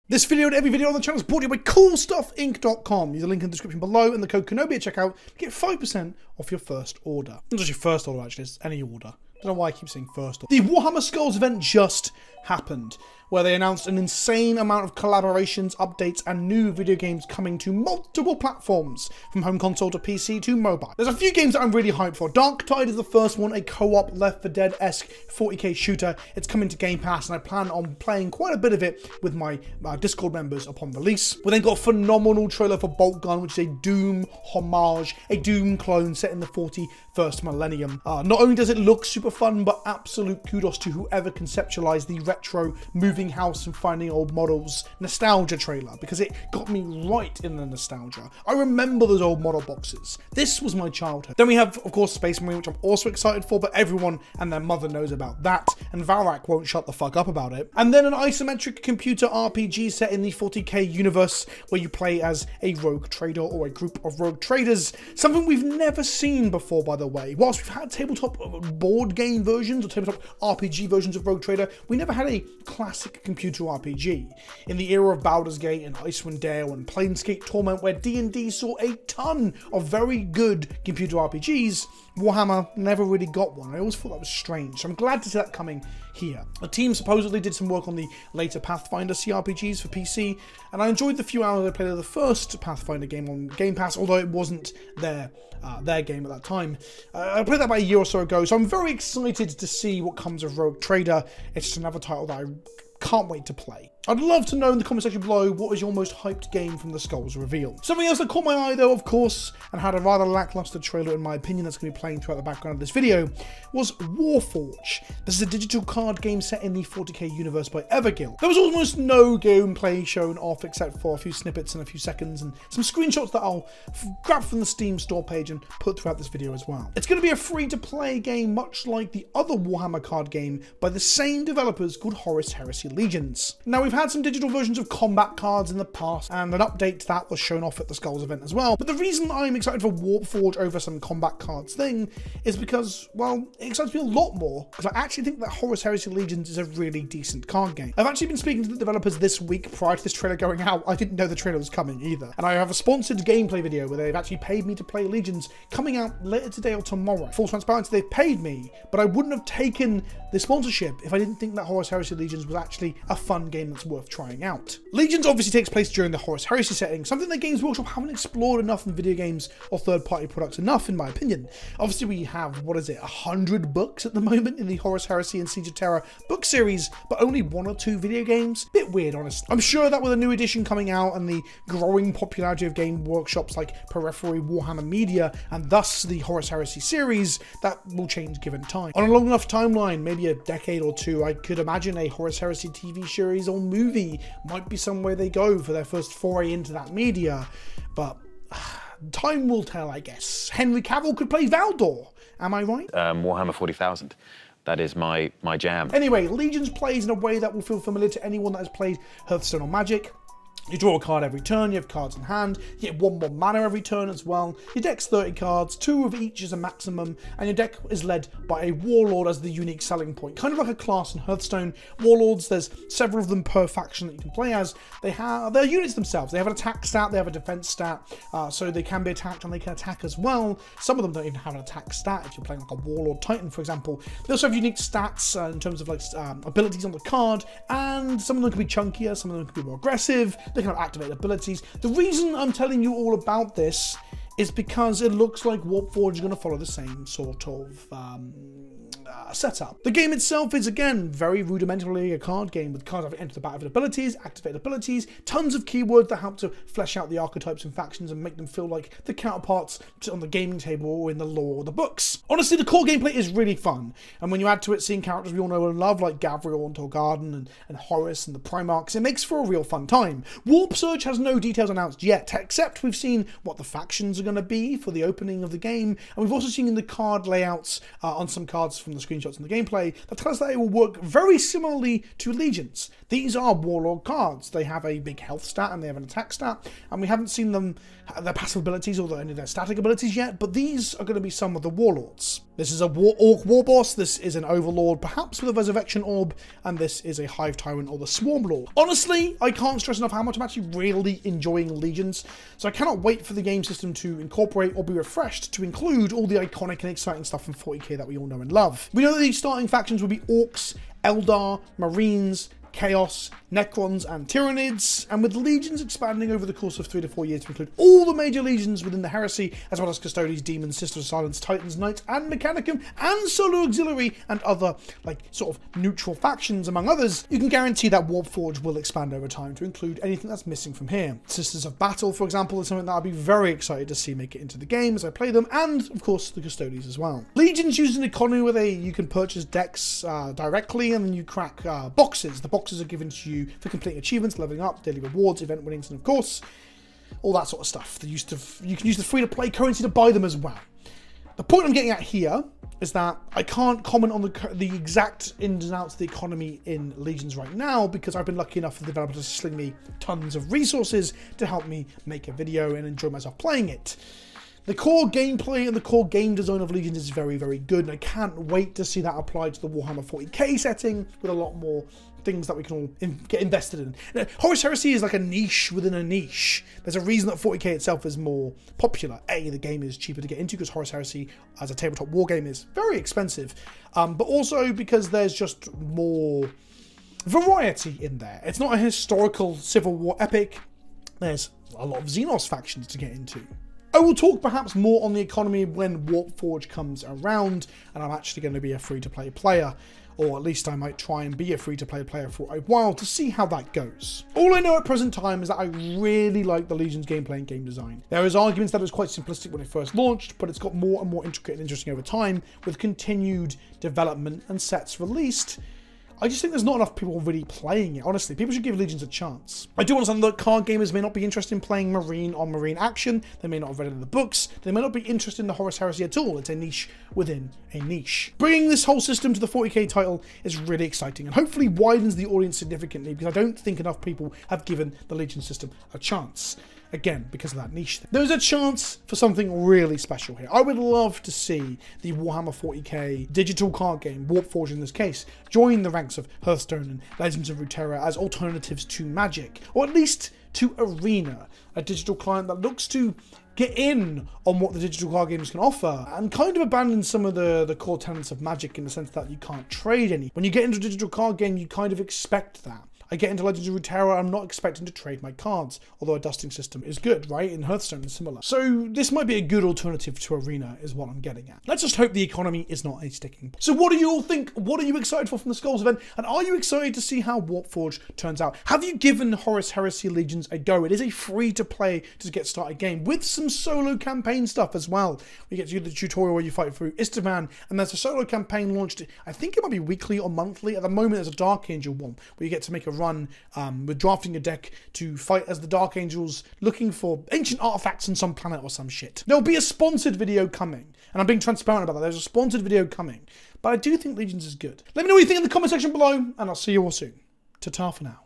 This video and every video on the channel is brought to you by CoolStuffInc.com. Use the link in the description below and the code Kenobi at checkout to get 5% off your first order. Not just your first order, actually, it's any order. I don't know why I keep saying first order. The Warhammer Skulls event just happened, where they announced an insane amount of collaborations, updates, and new video games coming to multiple platforms, from home console to PC to mobile. There's a few games that I'm really hyped for. Dark Tide is the first one, a co-op Left 4 Dead-esque 40k shooter. It's coming to Game Pass, and I plan on playing quite a bit of it with my Discord members upon release. We then got a phenomenal trailer for Bolt Gun, which is a Doom homage, a Doom clone set in the 41st millennium. Not only does it look super fun, but absolute kudos to whoever conceptualized the retro moving house and finding old models nostalgia trailer, because it got me right in the nostalgia. I remember those old model boxes. This was my childhood. Then we have, of course, Space Marine, which I'm also excited for, but everyone and their mother knows about that, and Valrak won't shut the fuck up about it. And then an isometric computer RPG set in the 40k universe, where you play as a rogue trader or a group of rogue traders, something we've never seen before, by the way. Whilst we've had tabletop board game versions or tabletop RPG versions of Rogue Trader, we never had a classic computer RPG. In the era of Baldur's Gate and Icewind Dale and Planescape Torment, where D&D saw a ton of very good computer RPGs, Warhammer never really got one. I always thought that was strange, so I'm glad to see that coming here. The team supposedly did some work on the later Pathfinder CRPGs for PC, and I enjoyed the few hours I played of the first Pathfinder game on Game Pass, although it wasn't their game at that time. I played that about a year or so ago, so I'm very excited to see what comes of Rogue Trader. It's just another title that I can't wait to play. I'd love to know in the comment section below what is your most hyped game from the Skulls reveal. Something else that caught my eye though, of course, and had a rather lackluster trailer in my opinion that's going to be playing throughout the background of this video, was Warpforge. This is a digital card game set in the 40k universe by Everguild. There was almost no gameplay shown off except for a few snippets and a few seconds and some screenshots that I'll grab from the Steam store page and put throughout this video as well. It's going to be a free-to-play game much like the other Warhammer card game by the same developers called HORUS, HERESY, Legions. Now we've had some digital versions of combat cards in the past, and an update to that was shown off at the Skulls event as well. But the reason I'm excited for Warpforge over some combat cards thing is because, well, it excites me a lot more because I actually think that HORUS, HERESY, Legions is a really decent card game. I've actually been speaking to the developers this week prior to this trailer going out. I didn't know the trailer was coming either. And I have a sponsored gameplay video where they've actually paid me to play Legions coming out later today or tomorrow. Full transparency, they've paid me, but I wouldn't have taken the sponsorship if I didn't think that HORUS, HERESY, Legions was actually a fun game that's worth trying out. Legions obviously takes place during the HORUS, HERESY setting, something that Games Workshop haven't explored enough in video games or third-party products enough, in my opinion. Obviously we have, 100 books at the moment in the HORUS, HERESY and Siege of Terror book series, but only 1 or 2 video games? Bit weird, honestly. I'm sure that with a new edition coming out and the growing popularity of game workshops like Periphery, Warhammer Media, and thus the HORUS, HERESY series, that will change given time. On a long enough timeline, maybe a decade or two, I could imagine a HORUS, HERESY TV series or movie might be somewhere they go for their first foray into that media, but time will tell, I guess. Henry Cavill could play Valdor, am I right? Warhammer 40,000. That is my jam. Anyway, Legions plays in a way that will feel familiar to anyone that has played Hearthstone or Magic. You draw a card every turn, you have cards in hand, you get 1 more mana every turn as well. Your deck's 30 cards, 2 of each is a maximum, and your deck is led by a Warlord as the unique selling point. Kind of like a class in Hearthstone. Warlords, there's several of them per faction that you can play as. They're units themselves. They have an attack stat, they have a defense stat, so they can be attacked and they can attack as well. Some of them don't even have an attack stat if you're playing like a Warlord Titan, for example. They also have unique stats in terms of like abilities on the card, and some of them can be chunkier, some of them can be more aggressive. They can have activated abilities. The reason I'm telling you all about this is because it looks like Warpforge is going to follow the same sort of setup. The game itself is, again, very rudimentarily a card game with cards that enter the battle with abilities, activate abilities, tons of keywords that help to flesh out the archetypes and factions and make them feel like the counterparts on the gaming table or in the lore or the books. Honestly, the core gameplay is really fun, and when you add to it seeing characters we all know and love like Gavriel and Torgarden and Horus and the Primarchs, it makes for a real fun time. Warpsurge has no details announced yet, except we've seen what the factions are going to be for the opening of the game, and we've also seen in the card layouts on some cards from the screenshots and the gameplay that tell us that it will work very similarly to Legions. These are Warlord cards. They have a big health stat and they have an attack stat, and we haven't seen them, their passive abilities or any of their static abilities yet, but these are going to be some of the Warlords. This is a Orc War Boss, this is an Overlord, perhaps with a Resurrection Orb, and this is a Hive Tyrant or the Swarm Lord. Honestly, I can't stress enough how much I'm actually really enjoying Legions, so I cannot wait for the game system to incorporate or be refreshed to include all the iconic and exciting stuff from 40k that we all know and love. We know that these starting factions will be Orcs, Eldar, Marines, Chaos, Necrons, and Tyranids, and with Legions expanding over the course of 3 to 4 years to include all the major legions within the Heresy, as well as Custodes, Demons, Sisters of Silence, Titans, Knights, and Mechanicum, and Solo Auxiliary, and other, like, sort of neutral factions, among others, you can guarantee that Warpforge will expand over time to include anything that's missing from here. Sisters of Battle, for example, is something that I'd be very excited to see make it into the game as I play them, and, of course, the Custodes as well. Legions use an economy where you can purchase decks directly, and then you crack boxes. The boxes are given to you for completing achievements, leveling up, daily rewards, event winnings, and of course, all that sort of stuff. You can use the free-to-play currency to buy them as well. The point I'm getting at here is that I can't comment on the exact ins and outs of the economy in Legions right now because I've been lucky enough for the developers to sling me tons of resources to help me make a video and enjoy myself playing it. The core gameplay and the core game design of Legions is very, very good, and I can't wait to see that applied to the Warhammer 40k setting with a lot more things that we can all get invested in. Horus Heresy is like a niche within a niche. There's a reason that 40k itself is more popular. A, the game is cheaper to get into because Horus Heresy as a tabletop war game is very expensive, but also because there's just more variety in there. It's not a historical Civil War epic. There's a lot of Xenos factions to get into. I will talk perhaps more on the economy when Warpforge comes around and I'm actually going to be a free-to-play player, or at least I might try and be a free-to-play player for a while to see how that goes. All I know at present time is that I really like the Legions gameplay and game design. There is arguments that it was quite simplistic when it first launched, but it's got more and more intricate and interesting over time with continued development and sets released. I just think there's not enough people really playing it, honestly. People should give Legions a chance. I do understand that card gamers may not be interested in playing Marine on Marine action. They may not have read it in the books. They may not be interested in the Horus Heresy at all. It's a niche within a niche. Bringing this whole system to the 40k title is really exciting and hopefully widens the audience significantly because I don't think enough people have given the Legion system a chance. Again, because of that niche thing. There's a chance for something really special here. I would love to see the Warhammer 40k digital card game, Warpforge in this case, join the ranks of Hearthstone and Legends of Runeterra as alternatives to Magic, or at least to Arena, a digital client that looks to get in on what the digital card games can offer and kind of abandon some of the core tenets of Magic in the sense that you can't trade any. When you get into a digital card game, you kind of expect that. I get into Legends of Runeterra, I'm not expecting to trade my cards, although a dusting system is good, right? In Hearthstone is similar. So this might be a good alternative to Arena is what I'm getting at. Let's just hope the economy is not a sticking point. So what do you all think? What are you excited for from the Skulls event? And are you excited to see how Warpforge turns out? Have you given Horus Heresy Legions a go? It is a free-to-play to get started game with some solo campaign stuff as well. We get to do the tutorial where you fight through Istaman, and there's a solo campaign launched, I think it might be weekly or monthly. At the moment, there's a Dark Angel one where you get to make a run with drafting a deck to fight as the Dark Angels looking for ancient artifacts on some planet or some shit. There'll be a sponsored video coming, and I'm being transparent about that. There's a sponsored video coming, but I do think Legions is good. Let me know what you think in the comment section below, and I'll see you all soon. Ta-ta for now.